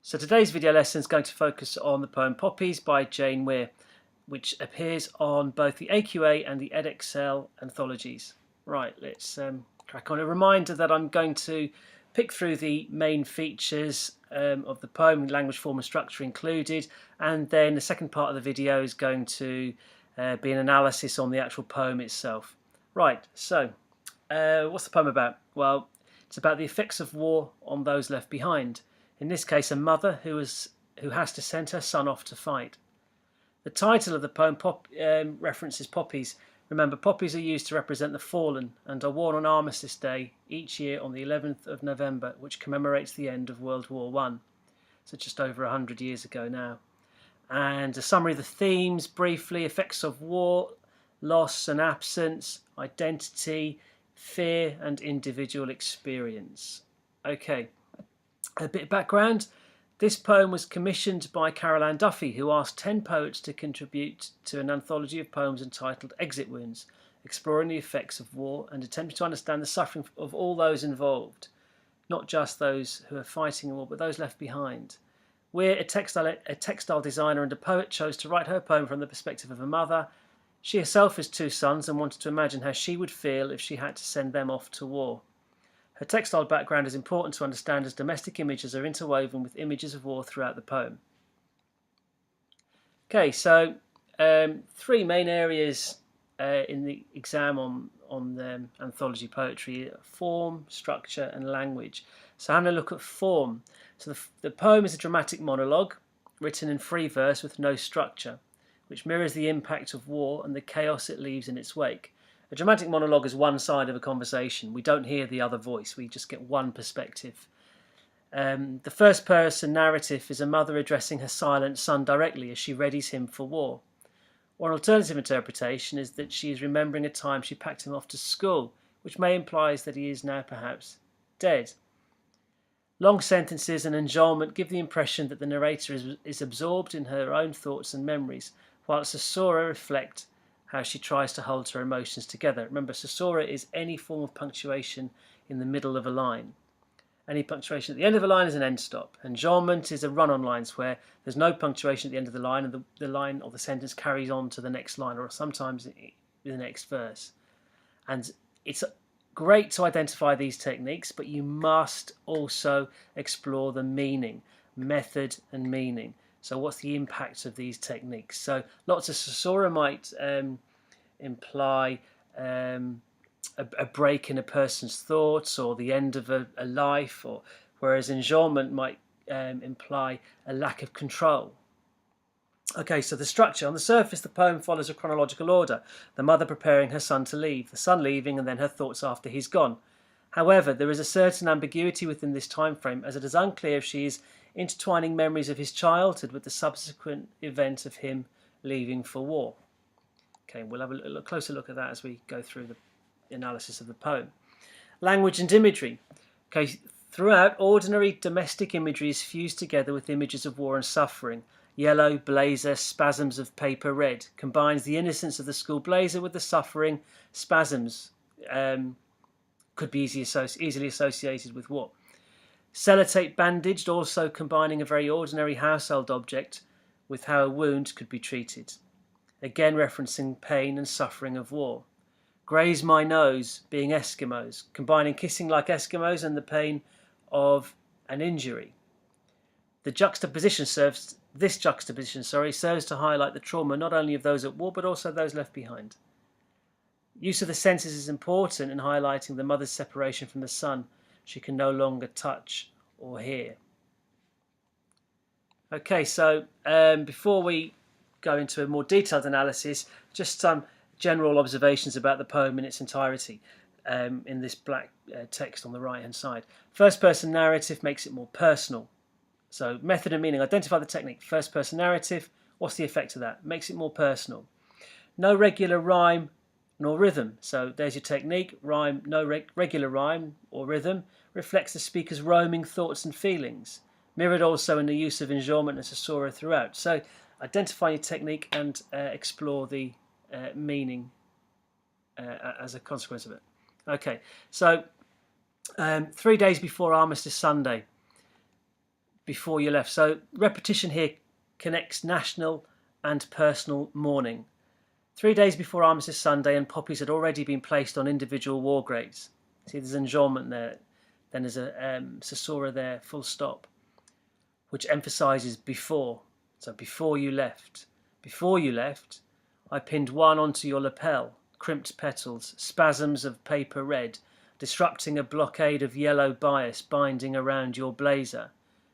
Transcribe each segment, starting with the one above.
So today's video lesson is going to focus on the poem Poppies by Jane Weir, which appears on both the AQA and the edXL anthologies. Right, let's crack on. A reminder that I'm going to pick through the main features of the poem, language, form and structure included, and then the second part of the video is going to be an analysis on the actual poem itself. Right, so what's the poem about? Well, it's about the effects of war on those left behind. In this case, a mother who has to send her son off to fight. The title of the poem references poppies. Remember, poppies are used to represent the fallen and are worn on Armistice Day each year on the 11th of November, which commemorates the end of World War I. So just over 100 years ago now. And a summary of the themes, briefly: effects of war, loss and absence, identity, fear and individual experience. Okay. A bit of background. This poem was commissioned by Carol Ann Duffy, who asked 10 poets to contribute to an anthology of poems entitled Exit Wounds, exploring the effects of war and attempting to understand the suffering of all those involved, not just those who are fighting in war, but those left behind. Weir, a textile designer and a poet, chose to write her poem from the perspective of a mother. She herself has 2 sons and wanted to imagine how she would feel if she had to send them off to war. Her textile background is important to understand as domestic images are interwoven with images of war throughout the poem. Okay, so 3 main areas in the exam on the anthology poetry: form, structure and language. So having a look at form. So the poem is a dramatic monologue written in free verse with no structure, which mirrors the impact of war and the chaos it leaves in its wake. A dramatic monologue is one side of a conversation. We don't hear the other voice. We just get one perspective. The first person narrative is a mother addressing her silent son directly as she readies him for war. One alternative interpretation is that she is remembering a time she packed him off to school, which may imply that he is now perhaps dead. Long sentences and enjolment give the impression that the narrator is absorbed in her own thoughts and memories, whilst the Sora reflect how she tries to hold her emotions together. Remember, caesura is any form of punctuation in the middle of a line. Any punctuation at the end of a line is an end stop. Enjolment is a run-on lines where there's no punctuation at the end of the line and the line or the sentence carries on to the next line, or sometimes the next verse. And it's great to identify these techniques, but you must also explore the meaning, method and meaning. So what's the impact of these techniques? So lots of caesura might imply a break in a person's thoughts or the end of a life, whereas enjolment might imply a lack of control. Okay, so the structure. On the surface, the poem follows a chronological order. The mother preparing her son to leave, the son leaving, and then her thoughts after he's gone. However, there is a certain ambiguity within this time frame, as it is unclear if she is intertwining memories of his childhood with the subsequent event of him leaving for war. Okay, we'll have a closer look at that as we go through the analysis of the poem. Language and imagery. Okay, throughout, ordinary domestic imagery is fused together with images of war and suffering. Yellow, blazer, spasms of paper red combines the innocence of the school blazer with the suffering. Spasms could be easily associated with what? Sellotape bandaged, also combining a very ordinary household object with how a wound could be treated. Again referencing pain and suffering of war. Graze my nose, being Eskimos, combining kissing like Eskimos and the pain of an injury. This juxtaposition serves to highlight the trauma not only of those at war but also those left behind. Use of the senses is important in highlighting the mother's separation from the son she can no longer touch or hear. Okay, so before we go into a more detailed analysis, just some general observations about the poem in its entirety in this black text on the right hand side. First person narrative makes it more personal. So method and meaning. Identify the technique. First person narrative. What's the effect of that? Makes it more personal. No regular rhyme nor rhythm. So there's your technique. Rhyme, no regular rhyme or rhythm reflects the speaker's roaming thoughts and feelings. Mirrored also in the use of enjolment and caesura throughout. So identify your technique and explore the meaning as a consequence of it. Okay, so 3 days before Armistice Sunday, before you left. So repetition here connects national and personal mourning. 3 days before Armistice Sunday, and poppies had already been placed on individual war graves. See, there's enjambment there. Then there's a caesura there, full stop, which emphasises before. So before you left. Before you left, I pinned one onto your lapel, crimped petals, spasms of paper red, disrupting a blockade of yellow bias binding around your blazer.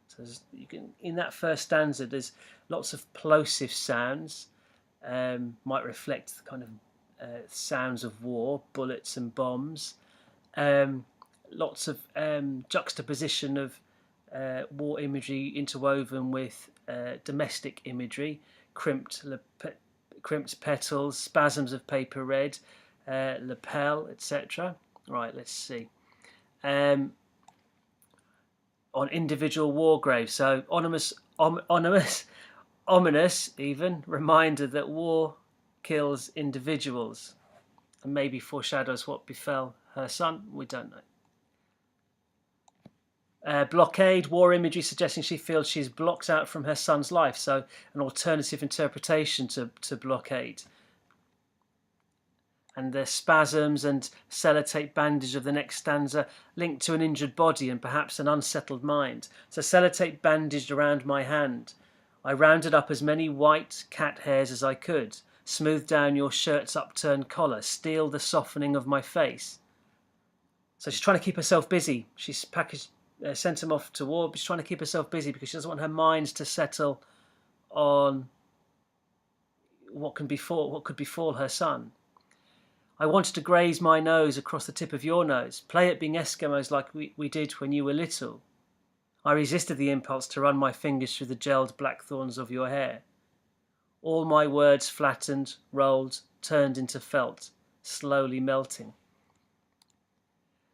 So you can, in that first stanza, there's lots of plosive sounds. Might reflect the kind of sounds of war, bullets and bombs. Lots of juxtaposition of war imagery interwoven with domestic imagery, crimped petals, spasms of paper red, lapel, etc. Right, let's see. On individual war graves, so ominous even reminder that war kills individuals, and maybe foreshadows what befell her son. We don't know. Blockade, war imagery suggesting she feels she's blocked out from her son's life, so an alternative interpretation to blockade. And the spasms and sellotape bandage of the next stanza linked to an injured body and perhaps an unsettled mind. So sellotape bandaged around my hand. I rounded up as many white cat hairs as I could, smoothed down your shirt's upturned collar, steeled the softening of my face. So she's trying to keep herself busy. She's sent him off to war, but she's trying to keep herself busy because she doesn't want her mind to settle on what could befall her son. I wanted to graze my nose across the tip of your nose, play at being Eskimos like we did when you were little. I resisted the impulse to run my fingers through the gelled blackthorns of your hair. All my words flattened, rolled, turned into felt, slowly melting.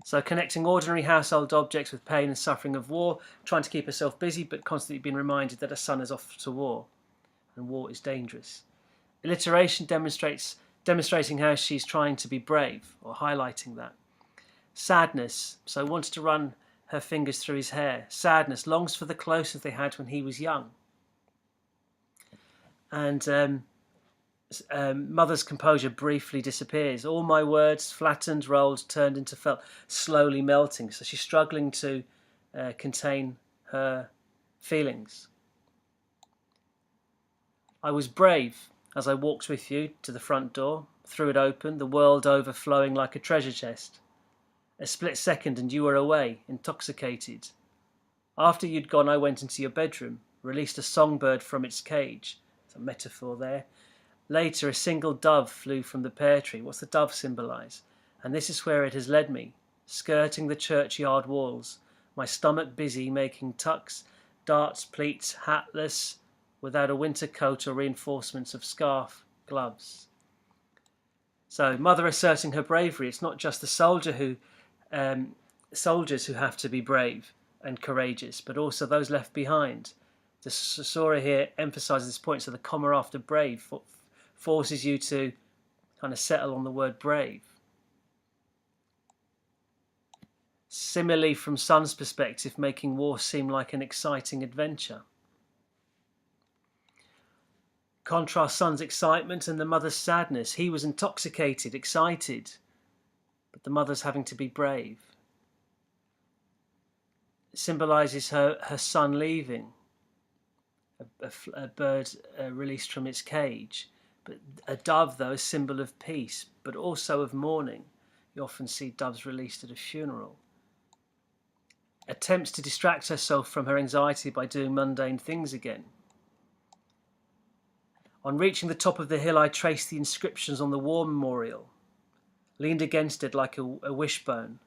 So connecting ordinary household objects with pain and suffering of war, trying to keep herself busy but constantly being reminded that her son is off to war, and war is dangerous. Alliteration demonstrating how she's trying to be brave, or highlighting that. Sadness, so wanted to run her fingers through his hair. Sadness, longs for the closeness they had when he was young. And mother's composure briefly disappears. All my words flattened, rolled, turned into felt, slowly melting. So she's struggling to contain her feelings. I was brave as I walked with you to the front door, threw it open, the world overflowing like a treasure chest. A split second and you were away, intoxicated. After you'd gone, I went into your bedroom, released a songbird from its cage. There's a metaphor there. Later, a single dove flew from the pear tree. What's the dove symbolise? And this is where it has led me, skirting the churchyard walls, my stomach busy making tucks, darts, pleats, hatless, without a winter coat or reinforcements of scarf, gloves. So, mother asserting her bravery. It's not just the soldiers who have to be brave and courageous, but also those left behind. The caesura here emphasises this point, so the comma after brave forces you to kind of settle on the word brave. Similarly, from son's perspective, making war seem like an exciting adventure. Contrast son's excitement and the mother's sadness. He was intoxicated, excited, but the mother's having to be brave. It symbolises her son leaving, a bird released from its cage. But a dove, though, a symbol of peace, but also of mourning. You often see doves released at a funeral. Attempts to distract herself from her anxiety by doing mundane things again. On reaching the top of the hill, I traced the inscriptions on the war memorial, leaned against it like a wishbone.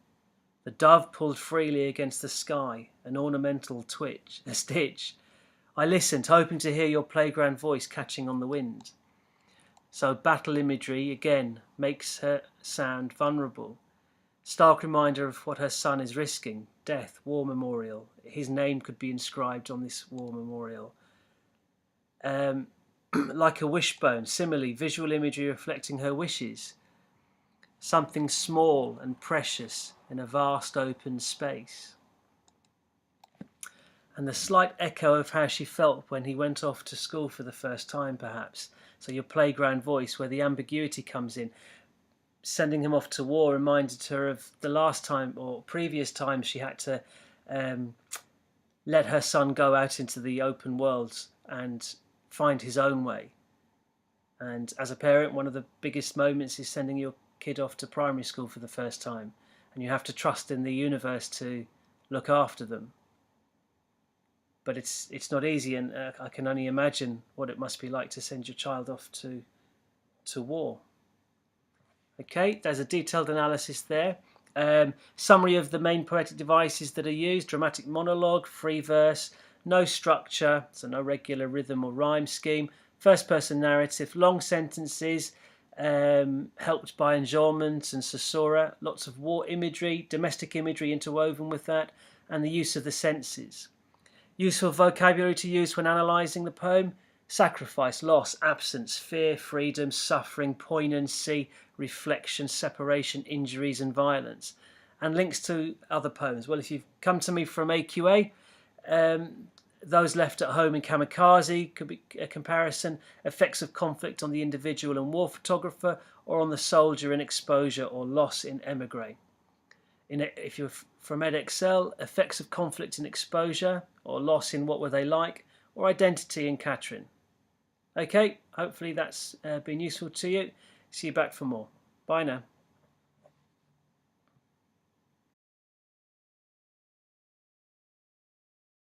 The dove pulled freely against the sky, an ornamental stitch. I listened, hoping to hear your playground voice catching on the wind. So battle imagery, again, makes her sound vulnerable. Stark reminder of what her son is risking. Death, war memorial. His name could be inscribed on this war memorial. Like a wishbone, similarly, visual imagery reflecting her wishes. Something small and precious in a vast open space. and the slight echo of how she felt when he went off to school for the first time, perhaps. So your playground voice, where the ambiguity comes in. Sending him off to war reminded her of the last time or previous times she had to let her son go out into the open world and find his own way. And as a parent, one of the biggest moments is sending your kid off to primary school for the first time, and you have to trust in the universe to look after them. But it's not easy, and I can only imagine what it must be like to send your child off to war. Okay, there's a detailed analysis there. Summary of the main poetic devices that are used: dramatic monologue, free verse, no structure, so no regular rhythm or rhyme scheme, first person narrative, long sentences, helped by enjambments and caesura, lots of war imagery, domestic imagery interwoven with that, and the use of the senses. Useful vocabulary to use when analysing the poem: sacrifice, loss, absence, fear, freedom, suffering, poignancy, reflection, separation, injuries and violence. And links to other poems. Well, if you've come to me from AQA, Those Left at Home in Kamikaze could be a comparison, effects of conflict on the individual and war photographer, or on the soldier in Exposure or Loss in Imagery. If you're from EdXL, effects of conflict in Exposure or Loss in What Were They Like, or Identity in Katrin. Okay, hopefully that's been useful to you. See you back for more. Bye now.